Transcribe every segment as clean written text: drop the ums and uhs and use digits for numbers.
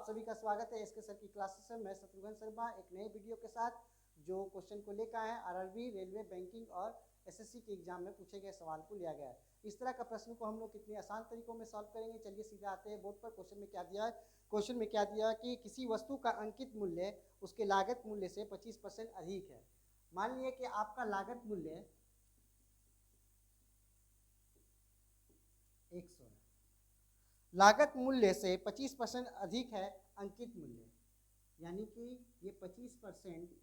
सभी का स्वागत है एसके सर की क्लासेस में। मैं शत्रुघ्न शर्मा एक नए वीडियो के साथ जो क्वेश्चन को लेकर आए हैं आरआरबी, रेलवे, बैंकिंग और एसएससी के एग्जाम में पूछे गए सवाल को लिया गया है। इस तरह का प्रश्न को हम लोग कितने आसान तरीकों में सॉल्व करेंगे, चलिए सीधा आते हैं बोर्ड पर। क्वेश्चन में क्या दिया है? क्वेश्चन में क्या दिया कि किसी वस्तु का अंकित मूल्य उसके लागत मूल्य से 25% अधिक है। मान लीजिए कि आपका लागत मूल्य 100 है, लागत मूल्य से 25% अधिक है अंकित मूल्य, यानी कि ये 25%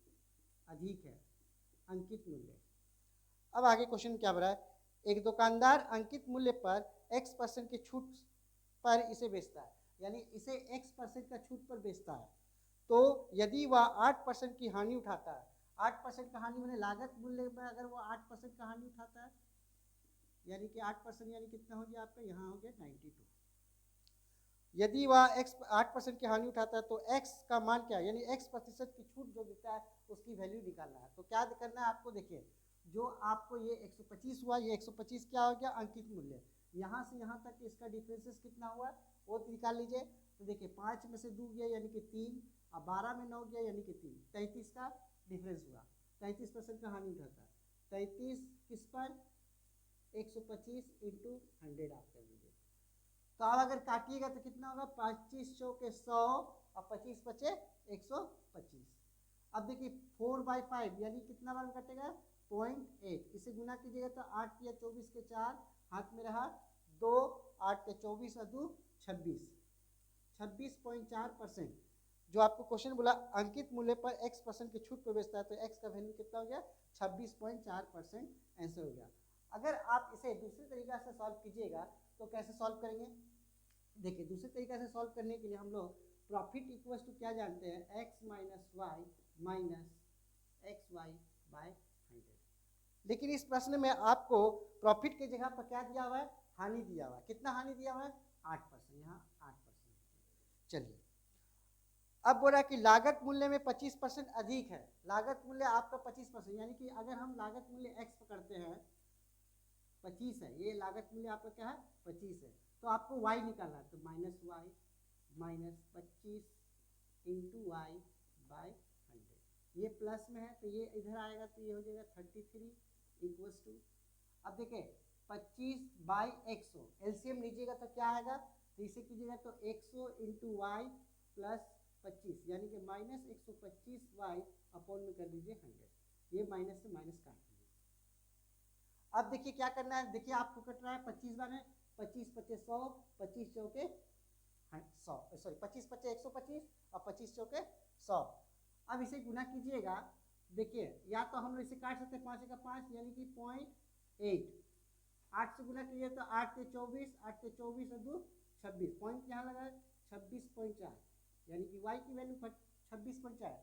अधिक है अंकित मूल्य। अब आगे क्वेश्चन क्या बना है? एक दुकानदार अंकित मूल्य पर x% की छूट पर इसे बेचता है, यानी इसे x% का छूट पर बेचता है। तो यदि वह 8% की हानि उठाता है, 8% का हानि मैंने लागत मूल्य में अगर वो 8% का हानि उठाता है, यानी कि 8% यानी कितना हो गया आपका? यहाँ हो गया 92। यदि वह x 8% की हानि उठाता है तो x का मान क्या है, यानी x% की छूट जो देता है उसकी वैल्यू निकालना है। तो क्या करना है आपको? देखिए, जो आपको ये 125 हुआ, ये 125 क्या हो गया? अंकित मूल्य। यहाँ से यहाँ तक इसका डिफरेंसेस कितना हुआ वो निकाल लीजिए। तो देखिए 5 में से 2 गया यानी कि 3, और 12 में 9 गया यानी कि 3, 33 का डिफरेंस हुआ। 33% का हानि उठाता है, 33 किस पर? 125 इंटू 100 आप कर लीजिए। तो अब अगर काटिएगा तो कितना होगा? 25 चौके 100 और 25 बचे 125। अब देखिए 4/5 यानी कितना बार कटेगा? 0.8। इसे गुना कीजिएगा तो 8 या 24 के 4 हाथ में रहा 2, 8 के 24 और 2 26, 26.4%। जो आपको क्वेश्चन बोला अंकित मूल्य पर x% की छूट पर बेचता है, तो x का वैल्यू कितना हो गया? 26.4% आंसर हो गया। अगर आप इसे दूसरे तरीका से सॉल्व कीजिएगा तो कैसे सॉल्व करेंगे? देखिए दूसरे तरीका से सॉल्व करने के लिए हम लोग प्रॉफिट इक्वल्स टू क्या जानते हैं? x minus Y minus X Y by 100। लेकिन इस प्रश्न में आपको प्रॉफिट की जगह पर क्या दिया हुआ है? हानि दिया हुआ है। कितना हानि दिया हुआ है? 8%, यहाँ 8%। चलिए अब बोला कि लागत मूल्य में 25% अधिक है। लागत मूल्य आपका 25%, यानी कि अगर हम लागत मूल्य x पकड़ते हैं 25 है, ये लागत मूल्य आपका क्या है? 25 है, तो आपको y निकालना है। तो minus Y minus 25 into Y by 100। ये प्लस में है तो ये इधर आएगा तो ये हो जाएगा 33 इक्वल्स टू, अब देखिए 25 बाई 100 एलसीएम लीजिएगा तो क्या आएगा? तो इसे कीजिएगा तो 100 इंटू वाई प्लस 25, यानी कि माइनस 125 वाई अपॉन में कर दीजिए 100। ये माइनस से माइनस काट दीजिए। अब देखिए क्या करना है? देखिए आपको कट रहा है 25 बार में, 25 पचे 100, 25 चौके 100, सॉरी 25 पचे 125 और 25 चौके 100। अब इसे गुना कीजिएगा। देखिए या तो हम लोग इसे काट सकते हैं 5 का 5 यानी कि 0.8, 8 से गुना कीजिए तो 8 के 24, 8 के 24 और 2 26, पॉइंट यहाँ लगा 26.4, यानी कि y की वैल्यू 26.4।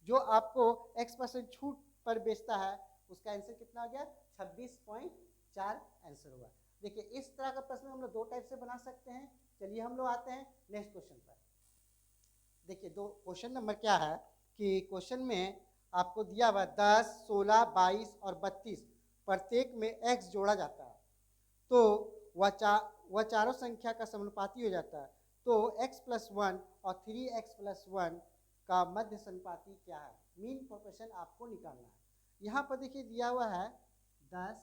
जो आपको x% छूट पर बेचता है उसका आंसर कितना हो गया? 26.4 आंसर हुआ। देखिए इस तरह का प्रश्न हम लोग दो टाइप से बना सकते हैं। चलिए हम लोग आते हैं नेक्स्ट क्वेश्चन पर। देखिए दो क्वेश्चन नंबर क्या है कि क्वेश्चन में आपको दिया हुआ 10, 16, 22 और 32 प्रत्येक में x जोड़ा जाता है तो वह चारों संख्या का समानुपाती हो जाता है। तो x+1 और 3x+1 का मध्य समानुपाती क्या है? मीन प्रोपोर्शन आपको निकालना है। यहाँ पर देखिए दिया हुआ है 10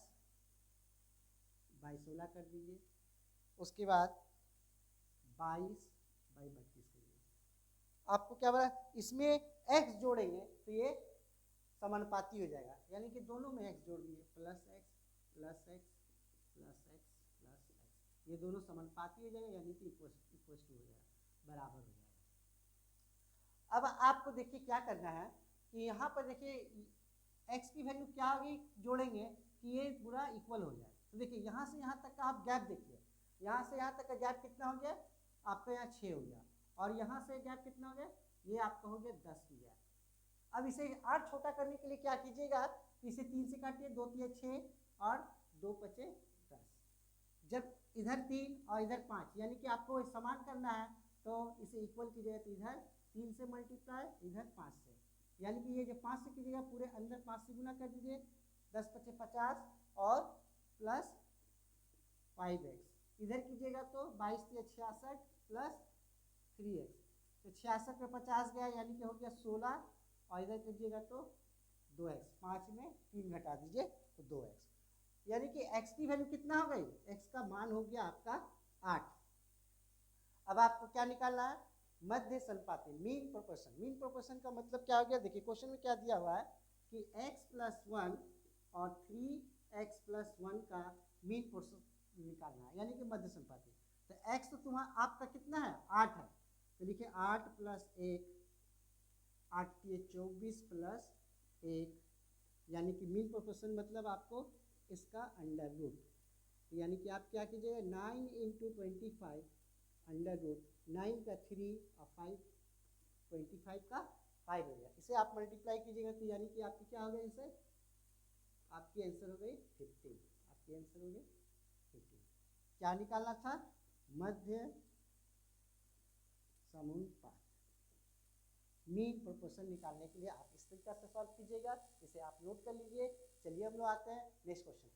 बाई 16 कर दीजिए, उसके बाद 22 बाई 32 कर दीजिए। आपको क्या बोला? इसमें x जोड़ेंगे तो ये समानुपाती हो जाएगा, यानी कि दोनों में x जोड़ दिए, plus x plus x plus x plus x, ये दोनों समानुपाती हो जाएगा, यानी कि इक्वल टू हो जाएगा, बराबर हो जाएगा। अब आपको देखिए क्या करना है कि यहाँ पर देखिए x की वैल्यू क्या होगी? जोड़ेंगे कि ये पूरा इक्वल हो जाए। तो देखिए यहाँ से यहाँ तक का आप गैप देखिए, यहाँ से यहाँ तक का गैप कितना हो गया? आपका यहाँ 6 हो गया, और यहाँ से गैप कितना हो गया? ये आपका हो गया 10 की गैप। अब इसे और छोटा करने के लिए क्या कीजिएगा? इसे 3 से काटिए, 2 3 6 और 2 5 10। जब इधर 3 और इधर 5, यानी कि आपको समान करना है तो इसे इक्वल कीजिएगा तो इधर 3 से मल्टीप्लाई, इधर 5 से, यानी कि ये जो 5 से कीजिएगा पूरे अंदर 5 से गुना कर दीजिए, 10 5 50 और प्लस 5x, इधर कीजिएगा तो 22 3 66 प्लस 3x, तो 66 में 50 गया यानी कि हो गया 16 और इधर कीजिएगा तो 2x, 5 में 3 घटा दीजिए तो 2x, यानी कि x की वैल्यू कितना हो गई, x का मान हो गया आपका 8। अब आपको क्या निकालना है, मध्य संपाती, मीन प्रोपोर्शन। मीन प्रोपोर्शन का मतलब क्या हो गया, देखिए क्वेश्चन में क्या दिया हुआ है कि x + 1 और 3x + 1 का मीन प्रोपोर्शन निकालना है, यानी कि मध्य संपाती। तो x तो तुम्हारा आपका कितना है, 8 है, तो लिखिए 8 + 1, 8 के 24 + 1, यानी कि मीन प्रोपोर्शन मतलब आपको इसका अंडर रूट, यानी कि आप क्या कीजिएगा 9 × 25 अंडर रूट, 9 का 3 और 5 25 का 5 हो गया, इसे आप मल्टीप्लाई कीजिएगा तो यानी कि आपकी क्या हो गया, इसे आपकी आंसर हो गई 15, आपकी आंसर हो गई 15। क्या निकालना था, मध्य समानुपात, मीन प्रोपोर्शन निकालने के लिए आप इस तरीका से सॉल्व कीजिएगा, इसे आप नोट कर लीजिए। चलिए हम लोग आते हैं नेक्स्ट क्वेश्चन पर।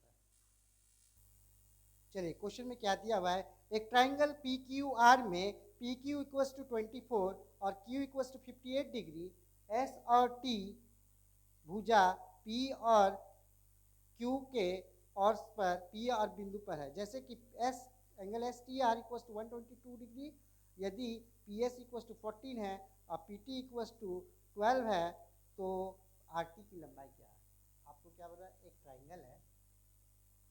चलिए क्वेश्चन में क्या दिया हुआ है, एक ट्राइंगल पी क्यू आर में पी क्यू इक्वल्स टू 24 और Q equals to 58 degree, S और टी भुजा पी और क्यू के और पर पी आर बिंदु पर है, जैसे कि S angle S T R equals to 122 degree, यदि पी एस इक्वल्स टू 14 है और पी टी इक्वल्स टू 12 है, तो आर टी की लंबाई क्या है। आपको क्या बोल रहा है, एक ट्राइंगल है,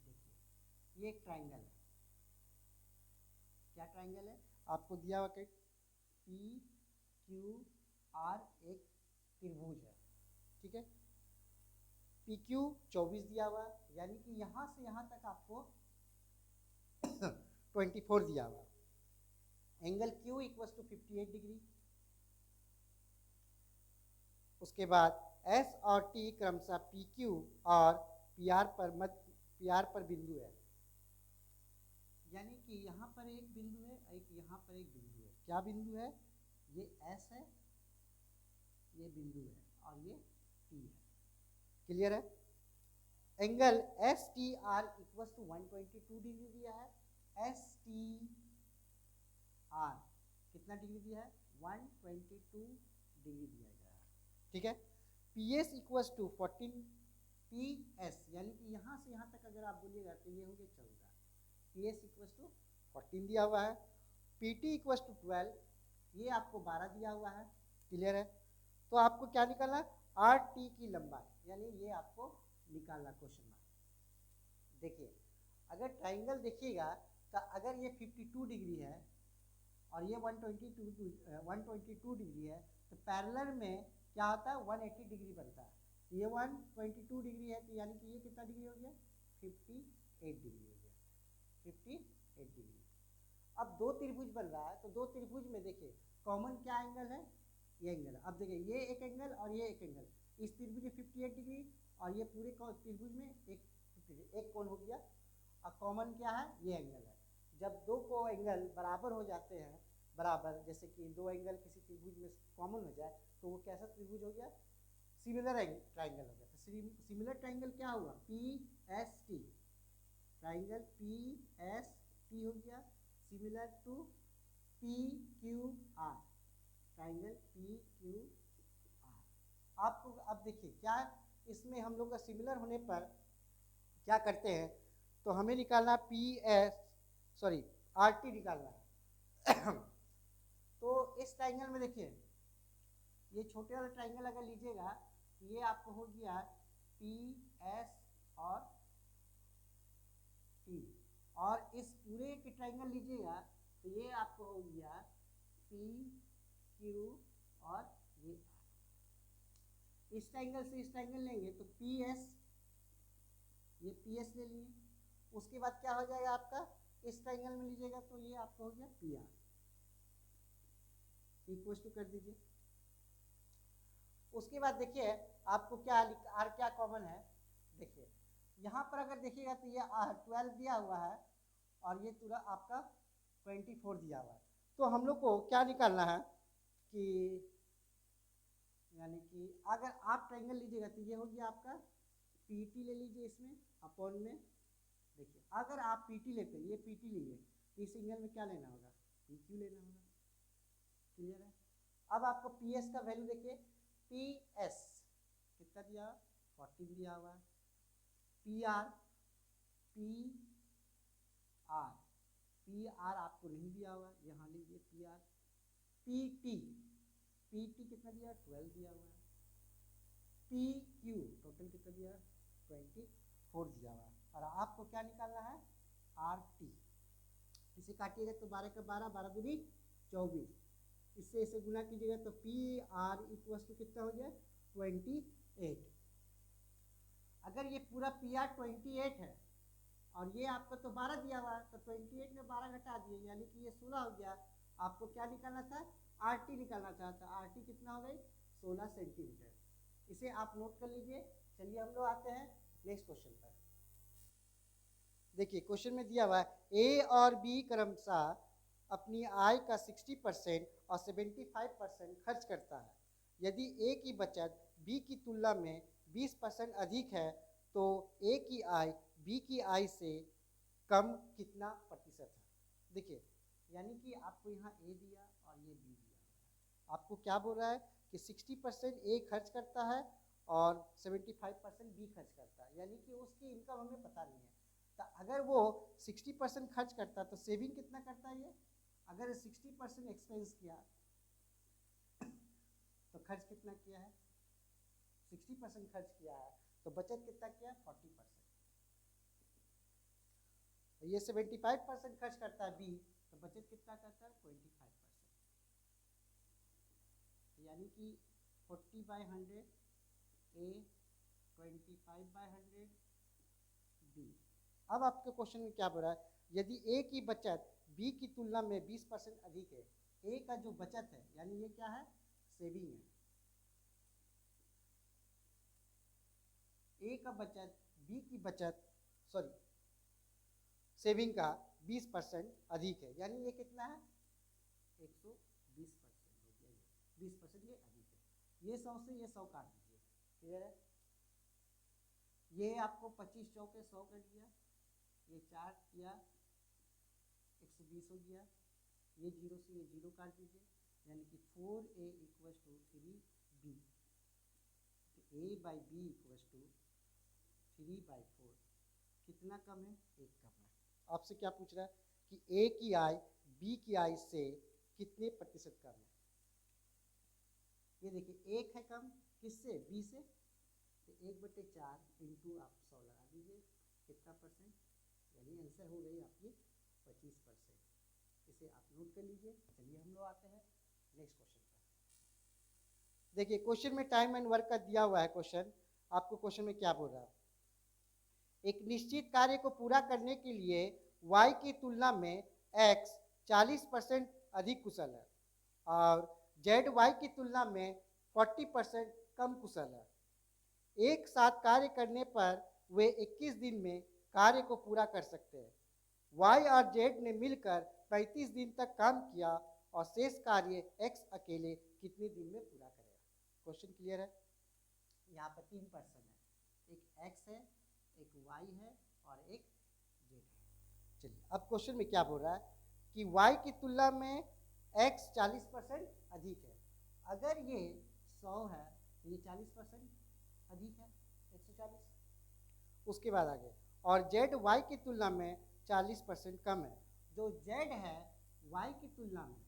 देखिए ये एक ट्राइंगल है, क्या ट्राइंगल है, आपको दिया हुआ कि पी क्यू आर एक त्रिभुज है, ठीक है, पी क्यू 24 दिया हुआ है, यानी कि यहाँ से यहाँ तक आपको 24 दिया हुआ, angle Q equals to 58 degree, उसके बाद एस और टी क्रमशः पी क्यू और पी आर पर बिंदु है, यानी कि यहाँ पर एक बिंदु है, एक यहाँ पर एक बिंदु है, क्या बिंदु है, ये एस है, ये बिंदु है और ये टी है, क्लियर है। Angle S T R equals to 122 degree दिया है, एस टी आर कितना डिग्री दिया है, 122 डिग्री दिया गया है, ठीक है। P S equals to 14 P S, यानी कि यहाँ से यहाँ तक अगर आप बोलिएगा तो ये हो गया 14, पी एस इक्वल्स टू 14 दिया हुआ है, पी टी इक्वल्स टू 12, ये आपको 12 दिया हुआ है, क्लियर है। तो आपको क्या निकालना, आर टी की लंबाई, यानी ये आपको निकालना क्वेश्चन मार्क। देखिए अगर ट्राइंगल देखिएगा तो अगर ये 52 डिग्री है और ये 122 डिग्री है, तो पैरेलल में क्या होता है 180 डिग्री बनता है, ये 122 डिग्री है, तो यानी कि ये कितना डिग्री हो गया, 58 डिग्री हो गया, 58 डिग्री। अब दो त्रिभुज बन रहा है, तो दो त्रिभुज में देखिए कॉमन क्या एंगल है, ये एंगल है। अब देखिए ये एक एंगल और ये एक एंगल, इस त्रिभुज में 58 डिग्री और ये पूरे त्रिभुज में एक कोण हो गया, और कॉमन क्या है, ये एंगल है। जब दो को एंगल बराबर हो जाते हैं, बराबर जैसे कि दो एंगल किसी त्रिभुज में कॉमन हो जाए, तो वो कैसा त्रिभुज हो गया, सिमिलर ट्राइंगल हो गया। तो सिमिलर ट्राइंगल क्या हुआ, P S T, triangle P S T हो गया, similar to P Q R, triangle P Q R. आपको अब देखिए क्या इसमें हम लोग का सिमिलर होने पर क्या करते हैं, तो हमें निकालना P S sorry R T निकालना है। तो इस ट्राइंगल में देखिए ये छोटे वाला ट्राइंगल अगर लीजिएगा तो ये आपको हो गया पी एस और टी, और इस पूरे के ट्राइंगल लीजिएगा तो ये आपको हो गया पी क्यू और ये आर। इस ट्राइंगल से इस ट्राइंगल लेंगे तो पी एस, ये पी एस ले लिए, उसके बाद क्या हो जाएगा आपका, इस ट्राइंगल में लीजिएगा तो ये आपको हो गया पी आर, इक्वल टू कर दीजिए। उसके बाद देखिए आपको क्या आर क्या कॉमन है, देखिए यहाँ पर अगर देखिएगा तो ये 12 दिया हुआ है और ये पूरा आपका 24 दिया हुआ है। तो हम लोग को क्या निकालना है कि यानी कि अगर आप ट्राइंगल लीजिएगा तो ये हो गया आपका पी टी ले लीजिए इसमें अपॉन में, देखिए अगर आप पी टी लेते हैं, ये पी टी लीजिए, इस एंगल में क्या लेना होगा, पी क्यू लेना होगा, क्लियर है। अब आपको पी एस का वैल्यू देखिए, पी एस कितना दिया, 14 दिया हुआ है। पी आर पी आर आपको नहीं दिया हुआ, यहाँ लीजिए पी आर। पी टी कितना दिया, 12 दिया हुआ है। पी क्यू टोटल कितना दिया, 24 दिया हुआ है। और आपको क्या निकालना है, आर टी। इसे काटिएगा तो 12 का 12, 12 दूनी 24, इससे इसे गुना कीजिएगा तो पी आर इक्वल टू कितना हो गया, 28। अगर ये पूरा पी आर 28 है और ये आपको तो 12 दिया हुआ है, तो 28 में 12 घटा दिए यानी कि ये 16 हो गया। आपको क्या निकालना था, आर टी निकालना था, तो आर टी कितना हो गई, 16 सेंटीमीटर। इसे आप नोट कर लीजिए। चलिए हम लोग आते हैं नेक्स्ट क्वेश्चन पर। देखिए क्वेश्चन में दिया हुआ है ए और बी क्रमशः अपनी आय का 60% और 75% खर्च करता है। यदि ए की बचत बी की तुलना में 20% अधिक है तो ए की आय बी की आय से कम कितना प्रतिशत है। देखिए यानी कि आपको यहाँ ए दिया और ये बी दिया, आपको क्या बोल रहा है कि 60% ए खर्च करता है और 75% बी खर्च करता है, यानी कि उसकी इनकम हमें पता नहीं है। तो अगर वो 60% खर्च करता है तो सेविंग कितना करता है ये, अगर 60% एक्सपेंस किया तो खर्च कितना किया है, 60% खर्च किया है तो बचत कितना किया है, 40%। ये 75% खर्च करता है बी, तो बचत कितना करता है, 25%। यानी कि 40/100 ए, 25/100 बी। अब आपके क्वेश्चन में क्या बोल रहा है, यदि ए की बचत बी की तुलना में 20% अधिक है। ए का जो बचत है यानी ये क्या है, सेविंग है। ए का बचत बी की बचत सेविंग का 20% अधिक है, यानी ये कितना है, 120% हो गया। 20% ये अधिक है। ये 100 से ये 100 काट दीजिए, क्लियर है। ये आपको 25 चौके 100 कर दिया, ये 4 किया 120 हो गया। ये 0 से ये 0 काट दीजिए, यानी कि 4a equal to 3b। a/b equal to 3/4। कितना कम है, 1 कम है। आपसे क्या पूछ रहा है कि ए की आय बी की आय से कितने प्रतिशत कम है। ये देखिए 1 है कम, किससे, बी से, तो 1/4 इंटू आप 100 लगा दीजिए, कितना परसेंट, यानी आंसर हो गई आपकी 25%। इसे आप नोट कर लीजिए। चलिए हम लोग आते हैं नेक्स्ट क्वेश्चन पर। देखिए क्वेश्चन में टाइम एंड वर्क का दिया हुआ है क्वेश्चन। आपको क्वेश्चन में क्या बोल रहा है, एक निश्चित कार्य को पूरा करने के लिए y की तुलना में x 40% अधिक कुशल है और z y की तुलना में 40% कम कुशल है। एक साथ कार्य करने पर वे 21 दिन में कार्य को पूरा कर सकते हैं। y और z ने मिलकर 35 दिन तक काम किया और शेष कार्य x अकेले कितने दिन में पूरा करेगा। क्वेश्चन क्लियर है। यहाँ पर 3 पर्सन है, एक x है, एक y है और एक z है। चलिए अब क्वेश्चन में क्या बोल रहा है कि y की तुलना में x 40% अधिक है। अगर ये 100 है तो ये 40% अधिक है, 140। उसके बाद आगे, और z y की तुलना में 40% कम है। जो z है y की तुलना में,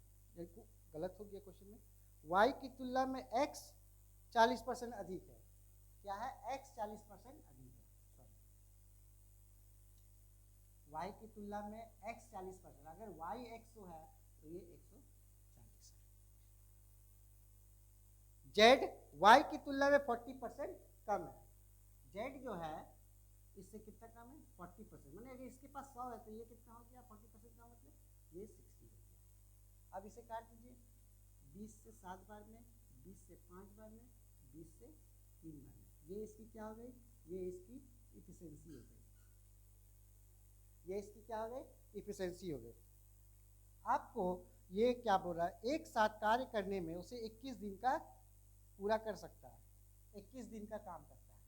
गलत हो गया क्वेश्चन में, y की तुलना में x 40% अधिक है। क्या है, x 40% अधिक है, y की तुलना में x 40%। अगर y 100 है तो ये 140 है। z y की तुलना में 40% कम है। z जो है इससे कितना कम है, 40%। मैंने अगर इसके पास 100 है तो ये कितना हो गया, 40% का मतलब ये 60 हो गया। अब इसे काट दीजिए, 20 से 7 बार में, 20 से 5 बार में, 20 से 3 बार में। ये इसकी क्या हो गई, ये इसकी इफिशिएंसी हो गई। ये इसकी क्या हो गई, इफिशिएंसी हो गई। आपको ये क्या बोल रहा है, एक साथ कार्य करने में उसे 21 दिन का पूरा कर सकता है, 21 दिन का काम करता है।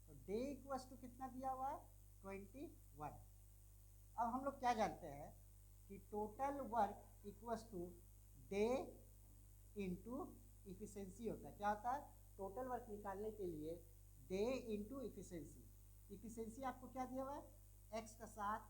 तो डे इक्वल्स टू कितना दिया हुआ है, 21। अब हम लोग क्या जानते हैं कि total work equals to day into efficiency होता है। क्या होता है? टोटल वर्क निकालने के लिए डे इंटू इफिशिएंसी। इफिशिएंसी आपको क्या दिया हुआ है? एक्स का 7,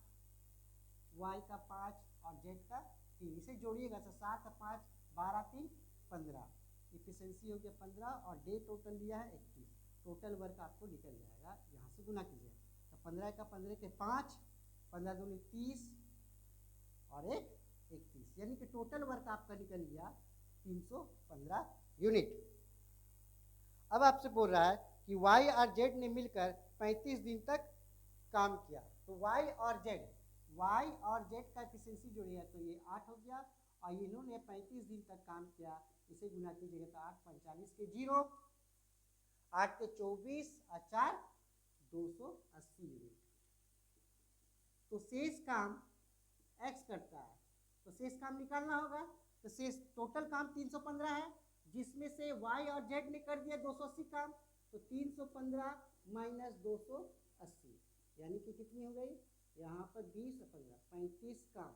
वाई का 5 और जेड का 3। इसे जोड़िएगा तो 7 और 5 12 3 15। इफिशिएंसी हो गया 15 और डे टोटल दिया है 21। टोटल वर्क आपको निकल जाएगा, यहाँ से गुना कीजिए तो 15 का 15 के 5, 15 दूनी 30 और 1 31, यानी कि टोटल वर्क आपका निकल गया 315 यूनिट। अब आपसे बोल रहा है कि वाई और जेड ने मिलकर 35 दिन तक काम किया। तो वाई और जेड का एफिशिएंसी जोड़िए तो ये 8 हो गया और इन्होंने 35 दिन तक काम किया। इसे गुना कीजिएगा तो 8 45 के 0, 8 के 24 और 4 280 यूनिट। तो शेष काम एक्स करता है, तो शेष काम निकालना होगा। तो शेष टोटल काम 315 है, जिसमें से वाई और जेड ने कर दिया 280 काम। तो 315 माइनस 280 यानी कि कितनी हो गई? यहाँ पर 20 और 15 35 काम।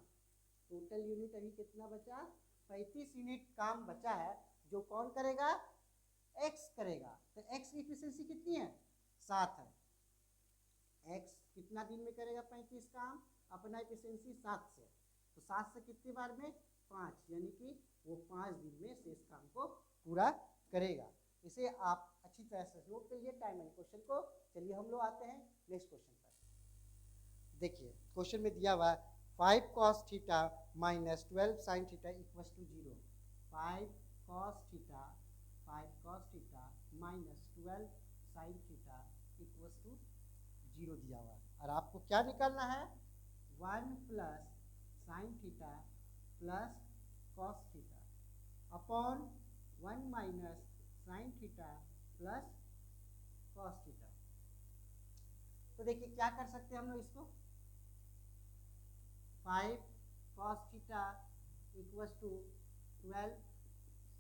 टोटल यूनिट अभी कितना बचा? 35 यूनिट काम बचा है, जो कौन करेगा? एक्स करेगा। तो एक्स की इफिशिएंसी कितनी है? 7 है। एक्स कितना दिन में करेगा 35 काम? अपना एफिशिएंसी 7 से। तो 7 से कितनी बार में? 5, यानी कि वो 5 दिन में शेष काम को पूरा करेगा। इसे आप अच्छी तरह से नोट करिए टाइम एंड क्वेश्चन को। चलिए हम लोग आते हैं नेक्स्ट क्वेश्चन पर। देखिए क्वेश्चन में दिया हुआ 5 cos theta minus 12 sine theta equals to 0। 5 cos theta minus 12 sine theta equals to 0 दिया हुआ है। और आपको क्या निकालना है? 1 plus sine theta plus cos theta upon 1 minus sine theta plus cos theta. तो देखिए क्या कर सकते हैं हम लोग इसको? 5 cos theta equals to 12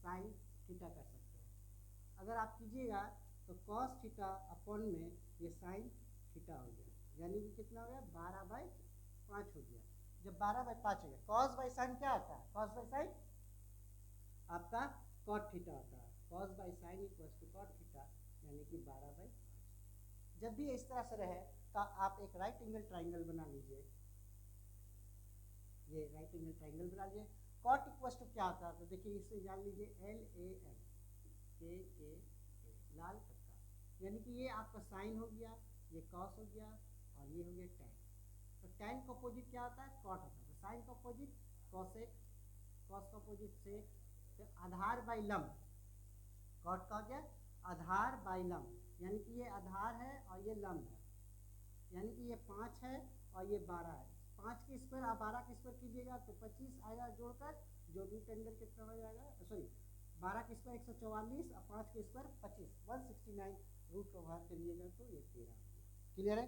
sine theta कर सकते हैं। अगर आप कीजिएगा तो cos थीटा अपॉन में ये साइन थीटा हो गया, यानी कि कितना हो गया? 12/5 हो गया। जब 12/5 हो गया, cos बाई साइन क्या होता है? cos बाई साइन आपका cot थीटा होता है। cos by sine equals to cot theta, यानी कि 12/5। जब भी इस तरह से रहे तो आप एक राइट एंगल ट्राइंगल बना लीजिए। ये राइट एंगल ट्राइंगल बना लीजिए। cot इक्वल्स टू क्या होता है? तो देखिए इससे जान लीजिए LAN KA लाल कक्का, यानी कि ये आपका साइन हो गया, ये कॉस हो गया और ये हो गया टैन। तो टैन का अपोजिट क्या होता है? कॉट होता है। तो साइन का अपोजिट कॉसेक, कॉस का अपोजिट सेक। तो आधार बाई लंब, कॉट का हो गया आधार बाई लंब, यानी कि ये आधार है और ये लंब है, यानी कि ये 5 है और ये 12 है। 5 के स्क्वायर आप 12 के स्क्वायर कीजिएगा तो 25 आएगा जोड़कर, जो रूट अंडर कितना हो जाएगा? सॉरी 12 के स्क्वायर 144 और 5 के स्क्वायर 25, 169 रूट को बाहर करिएगा तो ये 13। क्लियर है?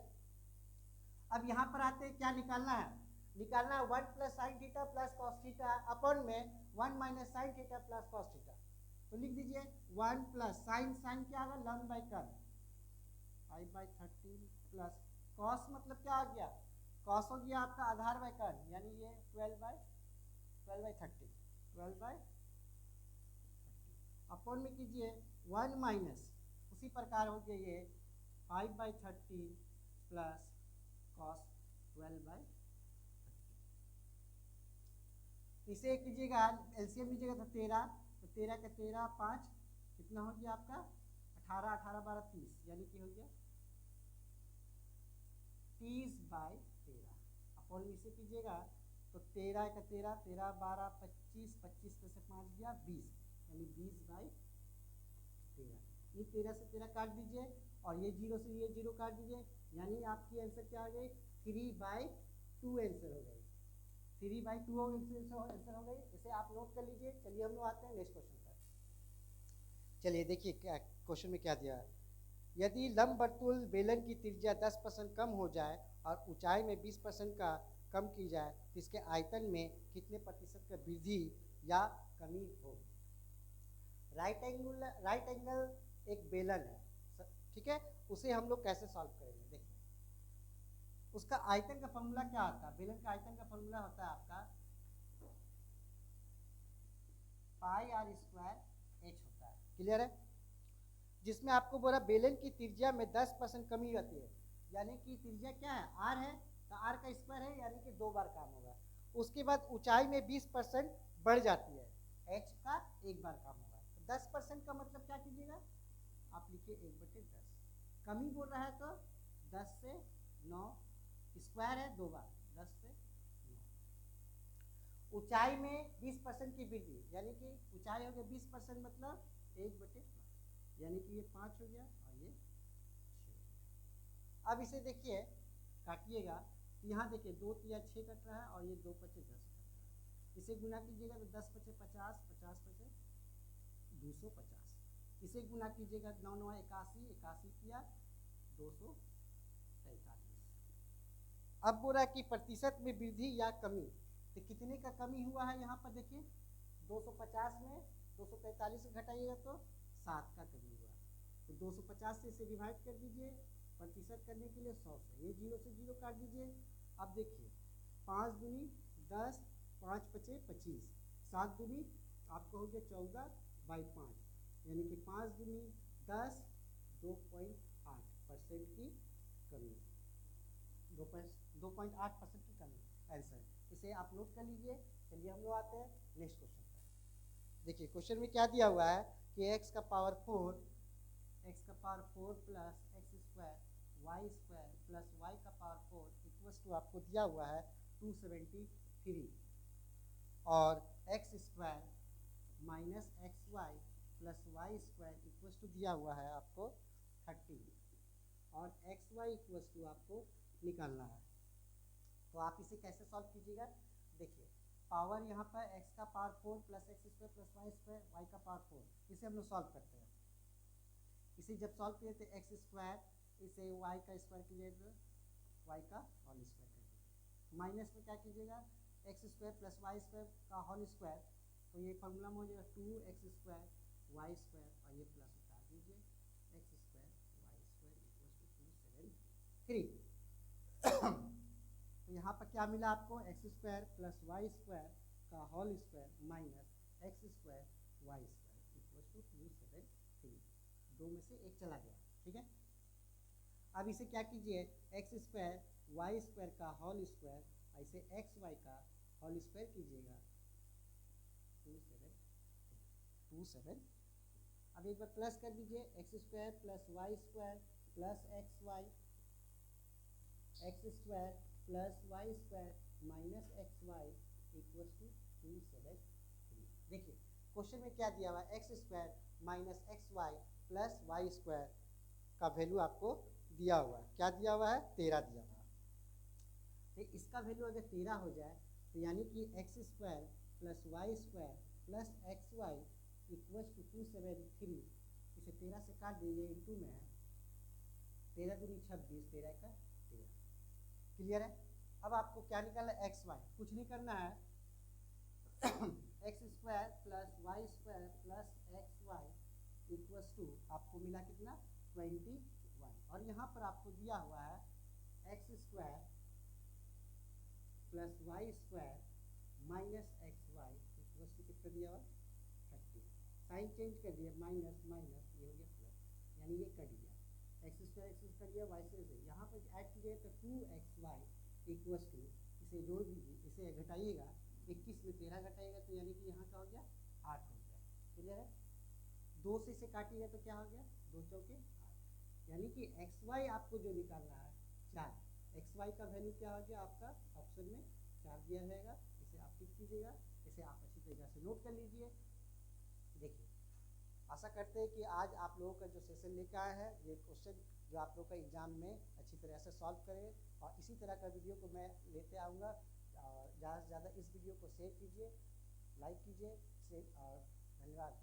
अब यहाँ पर आते हैं, क्या निकालना है? निकालना है 1 plus sine theta plus cos theta upon में 1 minus sine theta plus cos theta. तो लिख दीजिए 1 प्लस साइन, साइन क्या होगा? लंब बाई कर्व 5/13 प्लस कॉस मतलब क्या हो गया? कॉस हो गया आपका आधार बाई कर्व, यानी ये 12/30 अपॉन में कीजिए 1 माइनस उसी प्रकार हो गया ये 5/13 प्लस कॉस 12/30। इसे कीजिएगा एलसीएम लीजिएगा तो 13, तो 13 का 13 5 कितना हो गया आपका? 18, 18 12 30, यानी कि हो गया 30/13 अपॉन में इसे कीजिएगा तो 13 का 13, 13 12 25, 25 में से 5 गया 20, यानी 20/13। ये 13 से 13 काट दीजिए और ये 0 से ये 0 काट दीजिए, यानी आपकी आंसर क्या आ गई? 3/2 आंसर हो गई। 3/2 आंसर हो गई। इसे आप नोट कर लीजिए। चलिए हम लोग आते हैं नेक्स्ट क्वेश्चन पर। चलिए देखिए क्या क्वेश्चन में क्या दिया है। यदि लंबवर्तुल बेलन की त्रिज्या 10% कम हो जाए और ऊंचाई में 20% का कम की जाए तो इसके आयतन में कितने प्रतिशत का वृद्धि या कमी होगी? राइट एंगल एक बेलन है, ठीक है, उसे हम लोग कैसे सॉल्व करेंगे? देखिए उसका आयतन का फॉर्मूला क्या होता है? बेलन का आयतन का फॉर्मूला होता है आपका पाई r स्क्वायर h होता क्लियर है? जिसमें आपको बोला बेलन की त्रिज्या में 10% कमी रहती है, यानी कि त्रिज्या क्या है, आर है, तो आर का स्क्वायर है, यानी कि 2 बार काम होगा। उसके बाद ऊंचाई में 20% बढ़ जाती है, एच का 1 बार काम होगा। तो 10% का मतलब क्या कीजिएगा, आप लिखिए 1/10। कमी बोल रहा है तो 10 से 9, स्क्वायर है 2 बार, 10 से 9। ऊंचाई में 20% की वृद्धि, यानी कि ऊंचाई हो गया 20%, मतलब 1/5, यानी कि ये 5 हो गया और ये 6। अब इसे देखिए काटिएगा, तो यहाँ देखिए 2 तिया 6 कट रहा है और ये 2 पचे 10 कट रहा है। इसे गुना कीजिएगा तो 10 पचे 50, 50 पचे 250। इसे गुना कीजिएगा 9 9 81, 81 तिया 243। अब बोला कि प्रतिशत में वृद्धि या कमी, तो कितने का कमी हुआ है यहाँ पर देखिए, 250 में 243 से घटाइएगा तो 7 का कमी हुआ। तो 250 से इसे डिवाइड कर दीजिए, प्रतिशत करने के लिए 100 से, ये 0 से 0 काट दीजिए। अब देखिए 5 दूनी 10, 5 पचे 25, 7 दूनी आपको हो गया 14/5, यानी कि 5 दूनी 10, 2.8% की कमी, 2.8% की कमी आंसर। इसे आप नोट कर लीजिए। चलिए हम लोग आते हैं नेक्स्ट क्वेश्चन पर। देखिए क्वेश्चन में क्या दिया हुआ है कि x का power 4 plus X square Y square plus Y का पावर 4 इक्वल्स टू आपको दिया हुआ है 273, और X square minus X Y plus Y square equals to दिया हुआ है आपको 30, और एक्स वाई इक्वल्स टू आपको निकालना है। तो आप इसे कैसे सॉल्व कीजिएगा, देखिए पावर यहाँ पर x का power 4 plus X square plus Y square Y का पावर 4, इसे हम लोग सॉल्व करते हैं। इसे जब सॉल्व किए तो एक्स स्क्वायर, इसे y का स्क्वायर कीजिए तो y का होल स्क्वायर कर दीजिए, माइनस में क्या कीजिएगा X square plus Y square का होल स्क्वायर, तो ये फॉर्मूला में हो जाएगा 2x स्क्वायर वाई स्क्वायर, और ये प्लस उतार दीजिए x square Y square equal to 273। तो यहाँ पर क्या मिला आपको, x square plus Y square का whole square minus x square Y square equal to 273, दो में से एक चला गया, ठीक है। अब इसे क्या कीजिए, एक्स स्क्वायर वाई स्क्वायर का होल स्क्वायर, ऐसे एक्स वाई का होल स्क्वायर कीजिएगा 273। अब एक बार प्लस कर दीजिए, x square plus Y square plus X Y, X square plus Y square minus X Y equal to 273। देखिए क्वेश्चन में क्या दिया हुआ है, X square minus X Y plus Y square का वैल्यू आपको दिया हुआ है, क्या दिया हुआ है, 13 दिया हुआ है। तो इसका वैल्यू अगर 13 हो जाए तो यानी कि X square plus Y square plus X Y equal to 273, इसे 13 से काट दीजिए, इंटू में है 13 दूनी 26, 13 का 13। क्लियर है? अब आपको क्या निकालना है, एक्स वाई, कुछ नहीं करना है, X square plus Y square plus X Y equals to आपको मिला कितना 21, और यहाँ पर आपको दिया हुआ है X square plus Y square minus X Y equals to कितना दिया हुआ 30। साइन चेंज कर दिया, माइनस माइनस ये हो गया प्लस, यानी ये कट गया, एक्स स्क्वायर कट गया, वाई स्क्वायर यहाँ पर ऐड कीजिए तो 2xy इक्वल्स टू, इसे जोड़ दीजिए, इसे घटाइएगा 21 में 13 घटाइएगा तो यानी कि यहाँ का हो गया 8 हो गया। क्लियर है? 2 से इसे काटिएगा तो क्या हो गया 2 चौके 8, यानी कि एक्स वाई आपको जो निकालना है 4, एक्स वाई का वैल्यू क्या हो गया आपका ऑप्शन में 4 दिया जाएगा। इसे आप टिक कीजिएगा, इसे आप अच्छी तरीके से नोट कर लीजिए। देखिए आशा करते हैं कि आज आप लोगों का जो सेशन लेकर आए हैं, ये क्वेश्चन जो आप लोगों का एग्जाम में अच्छी तरह से सॉल्व करें, और इसी तरह का वीडियो को मैं लेते आऊँगा। ज़्यादा से ज़्यादा इस वीडियो को शेयर कीजिए, लाइक कीजिए, और धन्यवाद।